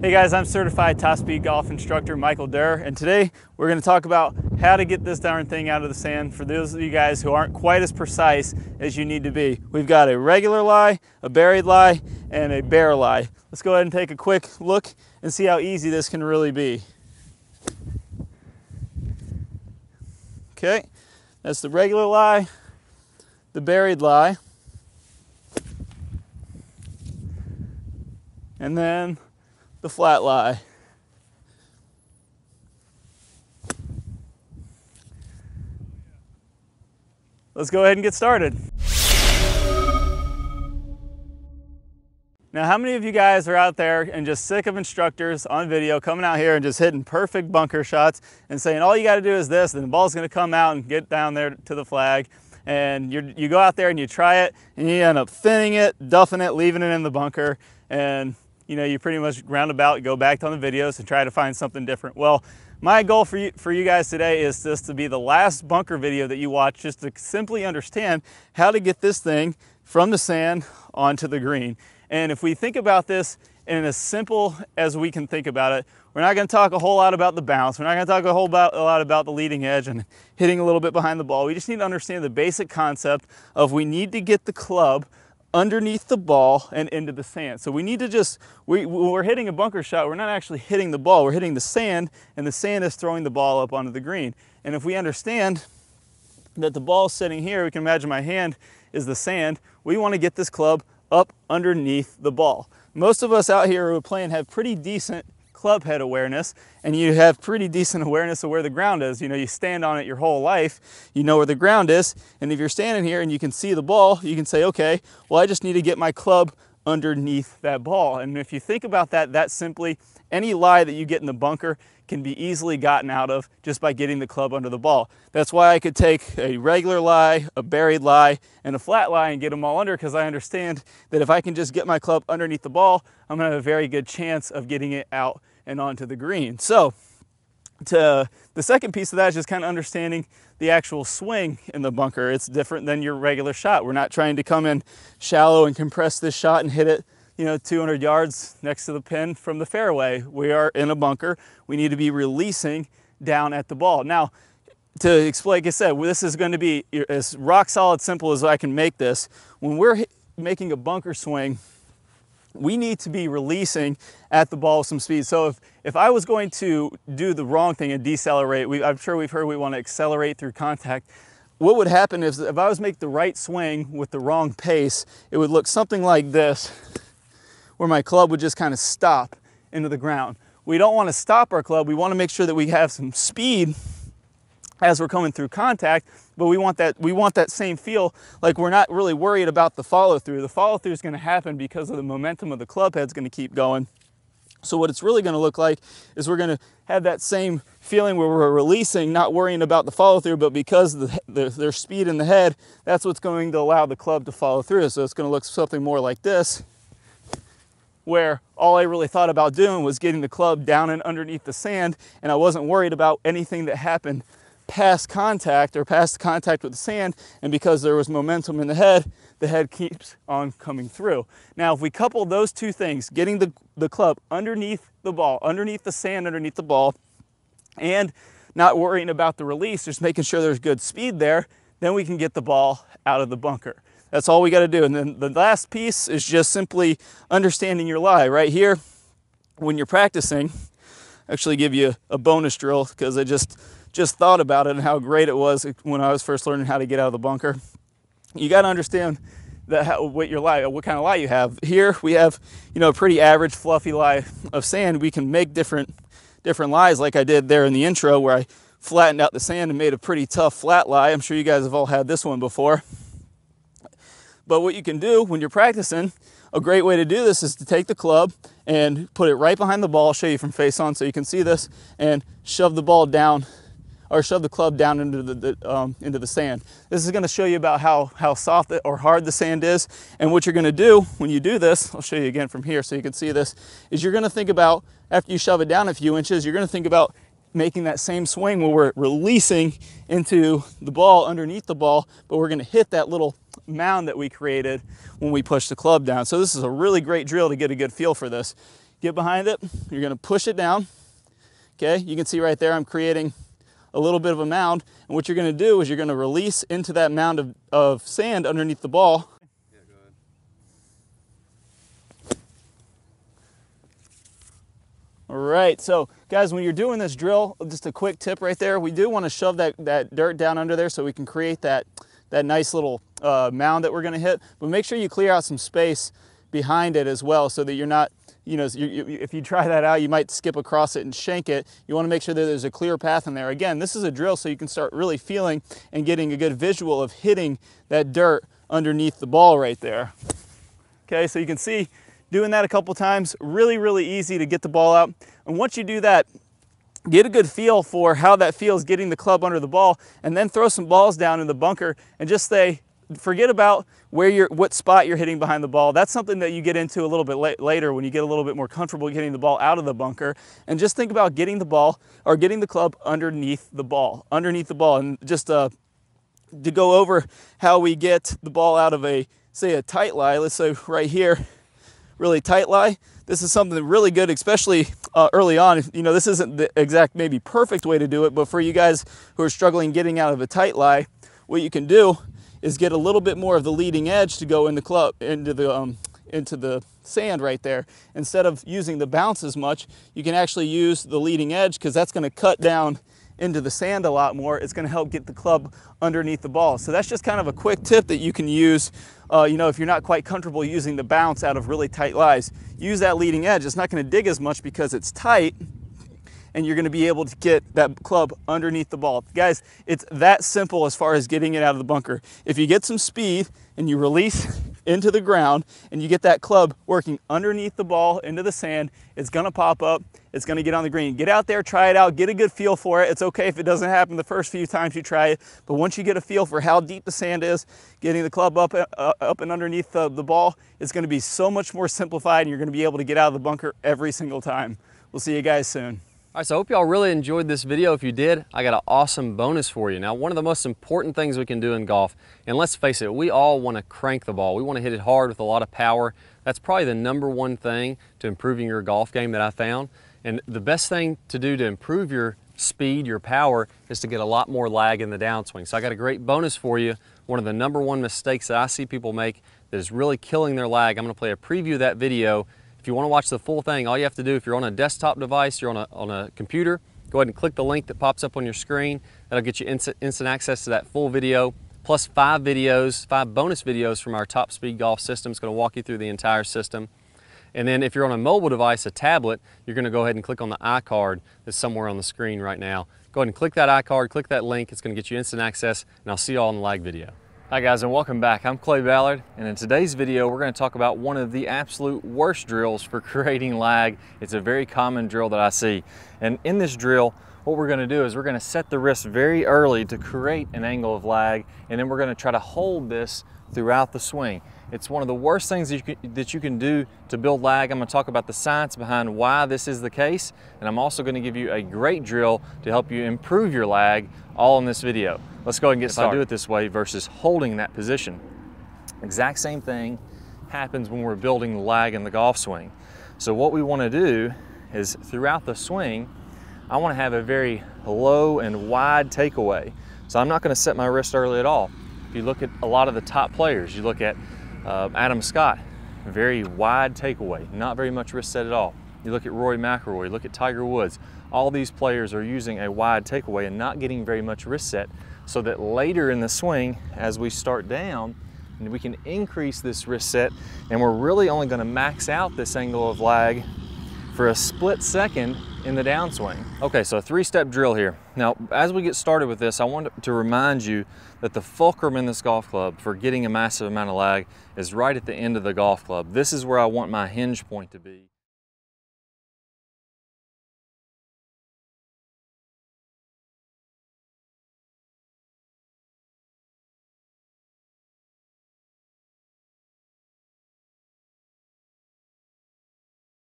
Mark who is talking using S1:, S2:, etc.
S1: Hey guys, I'm certified top speed golf instructor Michael Durr, and today we're going to talk about how to get this darn thing out of the sand for those of you guys who aren't quite as precise as you need to be. We've got a regular lie, a buried lie, and a bear lie. Let's go ahead and take a quick look and see how easy this can really be. Okay, that's the regular lie, the buried lie, and then the flat lie. Let's go ahead and get started. Now, how many of you guys are out there and just sick of instructors on video coming out here and just hitting perfect bunker shots and saying all you got to do is this, and the ball's going to come out and get down there to the flag, and you go out there and you try it and you end up thinning it, duffing it, leaving it in the bunker, and you pretty much roundabout go back on the videos and try to find something different. Well, my goal for you guys today is just to be the last bunker video that you watch, just to simply understand how to get this thing from the sand onto the green. And if we think about this in as simple as we can think about it, we're not going to talk a whole lot about the bounce. We're not going to talk a lot about the leading edge and hitting a little bit behind the ball. We just need to understand the basic concept of we need to get the club underneath the ball and into the sand. So we need to when we're hitting a bunker shot, we're not actually hitting the ball, we're hitting the sand, and the sand is throwing the ball up onto the green. And if we understand that the ball is sitting here, we can imagine my hand is the sand, we want to get this club up underneath the ball. Most of us out here who are playing have pretty decent club head awareness, and you have pretty decent awareness of where the ground is. You stand on it your whole life, you know where the ground is, and if you're standing here and you can see the ball, you can say, okay, well, I just need to get my club underneath that ball. And if you think about that simply, any lie that you get in the bunker can be easily gotten out of just by getting the club under the ball. That's why I could take a regular lie, a buried lie, and a flat lie and get them all under, because I understand that if I can just get my club underneath the ball, I'm going to have a very good chance of getting it out and onto the green. So the second piece of that is just kind of understanding the actual swing in the bunker. It's different than your regular shot. We're not trying to come in shallow and compress this shot and hit it 200 yards next to the pin from the fairway. We are in a bunker. We need to be releasing down at the ball. Now, to explain, like I said, this is going to be as rock solid simple as I can make this. When we're making a bunker swing, we need to be releasing at the ball with some speed. So if I was going to do the wrong thing and decelerate, I'm sure we've heard we want to accelerate through contact. What would happen is if I was making the right swing with the wrong pace, it would look something like this, where my club would just kind of stop into the ground. We don't want to stop our club. We want to make sure that we have some speed as we're coming through contact, but we want that same feel, like we're not really worried about the follow through. The follow through is going to happen because of the momentum of the club head's going to keep going. So what it's really going to look like is we're going to have that same feeling where we're releasing, not worrying about the follow through, but because of their speed in the head, that's what's going to allow the club to follow through. So it's going to look something more like this, where all I really thought about doing was getting the club down and underneath the sand, and I wasn't worried about anything that happened past contact or past contact with the sand. And because there was momentum in the head keeps on coming through. Now, if we couple those two things, getting the club underneath the ball, underneath the sand, underneath the ball, and not worrying about the release, just making sure there's good speed there, then we can get the ball out of the bunker. That's all we got to do. And then the last piece is just simply understanding your lie. Right here, when you're practicing, actually give you a bonus drill, because I just thought about it and how great it was when I was first learning how to get out of the bunker. You got to understand what kind of lie you have. Here we have a pretty average fluffy lie of sand. We can make different lies, like I did there in the intro, where I flattened out the sand and made a pretty tough flat lie. I'm sure you guys have all had this one before. But what you can do when you're practicing, a great way to do this is to take the club and put it right behind the ball. I'll show you from face on so you can see this, and shove the ball down, or shove the club down into the sand. This is going to show you about how soft or hard the sand is. And what you're going to do when you do this, I'll show you again from here so you can see this, is you're going to think about, after you shove it down a few inches, you're going to think about making that same swing where we're releasing into the ball, underneath the ball, but we're going to hit that little mound that we created when we push the club down. So this is a really great drill to get a good feel for this. get behind it, you're gonna push it down. Okay, you can see right there I'm creating a little bit of a mound, and what you're gonna do is you're gonna release into that mound of sand underneath the ball.
S2: Yeah, go ahead.
S1: All right, so guys, when you're doing this drill, just a quick tip right there, we do wanna shove that dirt down under there so we can create that nice little mound that we're gonna hit, but make sure you clear out some space behind it as well so that you're not, you know, if you try that out, you might skip across it and shank it. You wanna make sure that there's a clear path in there. Again, this is a drill so you can start really feeling and getting a good visual of hitting that dirt underneath the ball right there. Okay, so you can see doing that a couple times, really, really easy to get the ball out. And once you do that, get a good feel for how that feels getting the club under the ball, and then throw some balls down in the bunker and just forget about what spot you're hitting behind the ball. That's something that you get into a little bit later when you get a little bit more comfortable getting the ball out of the bunker. And just think about getting the ball or getting the club underneath the ball. And just to go over how we get the ball out of say a tight lie. Let's say right here, really tight lie. This is something really good, especially early on. You know, this isn't the exact maybe perfect way to do it, but for you guys who are struggling getting out of a tight lie, what you can do is get a little bit more of the leading edge to go in the club into the sand right there. Instead of using the bounce as much, you can actually use the leading edge, because that's going to cut down into the sand a lot more. It's going to help get the club underneath the ball. So that's just kind of a quick tip that you can use. You know, if you're not quite comfortable using the bounce out of really tight lies, use that leading edge. It's not going to dig as much because it's tight, and you're going to be able to get that club underneath the ball. Guys, it's that simple as far as getting it out of the bunker. If you get some speed and you release into the ground and you get that club working underneath the ball into the sand, it's going to pop up, it's going to get on the green. Get out there, try it out, get a good feel for it. It's okay if it doesn't happen the first few times you try it, but once you get a feel for how deep the sand is, getting the club up and underneath the ball, it's going to be so much more simplified, and you're going to be able to get out of the bunker every single time. We'll see you guys soon.
S2: All right, so I hope y'all really enjoyed this video. If you did, I got an awesome bonus for you. Now, one of the most important things we can do in golf, and let's face it, we all want to crank the ball. We want to hit it hard with a lot of power. That's probably the #1 thing to improving your golf game that I found. And the best thing to do to improve your speed, your power, is to get a lot more lag in the downswing. So I got a great bonus for you. One of the #1 mistakes that I see people make that is really killing their lag. I'm going to play a preview of that video. If you want to watch the full thing, all you have to do, if you're on a desktop device, you're on a computer, go ahead and click the link that pops up on your screen. That'll get you instant access to that full video, plus 5 bonus videos from our Top Speed Golf system. It's going to walk you through the entire system. And then if you're on a mobile device, a tablet, you're going to go ahead and click on the iCard that's somewhere on the screen right now. Go ahead and click that iCard, click that link. It's going to get you instant access, and I'll see you all in the lag video. Hi guys, and welcome back. I'm Clay Ballard, and in today's video we're going to talk about one of the absolute worst drills for creating lag. It's a very common drill that I see, and in this drill what we're going to do is we're going to set the wrist very early to create an angle of lag, and then we're going to try to hold this throughout the swing. It's one of the worst things that you can do to build lag. I'm going to talk about the science behind why this is the case, and I'm also going to give you a great drill to help you improve your lag, all in this video. Let's go ahead and get started. If I do it this way versus holding that position, exact same thing happens when we're building the lag in the golf swing. So what we want to do is throughout the swing, I want to have a very low and wide takeaway. So I'm not going to set my wrist early at all. If you look at a lot of the top players, you look at Adam Scott, very wide takeaway, not very much wrist set at all. You look at Rory McIlroy, you look at Tiger Woods. All these players are using a wide takeaway and not getting very much wrist set, so that later in the swing, as we start down, we can increase this wrist set, and we're really only going to max out this angle of lag for a split second in the downswing. Okay, so a 3-step drill here. Now, as we get started with this, I want to remind you that the fulcrum in this golf club for getting a massive amount of lag is right at the end of the golf club. This is where I want my hinge point to be.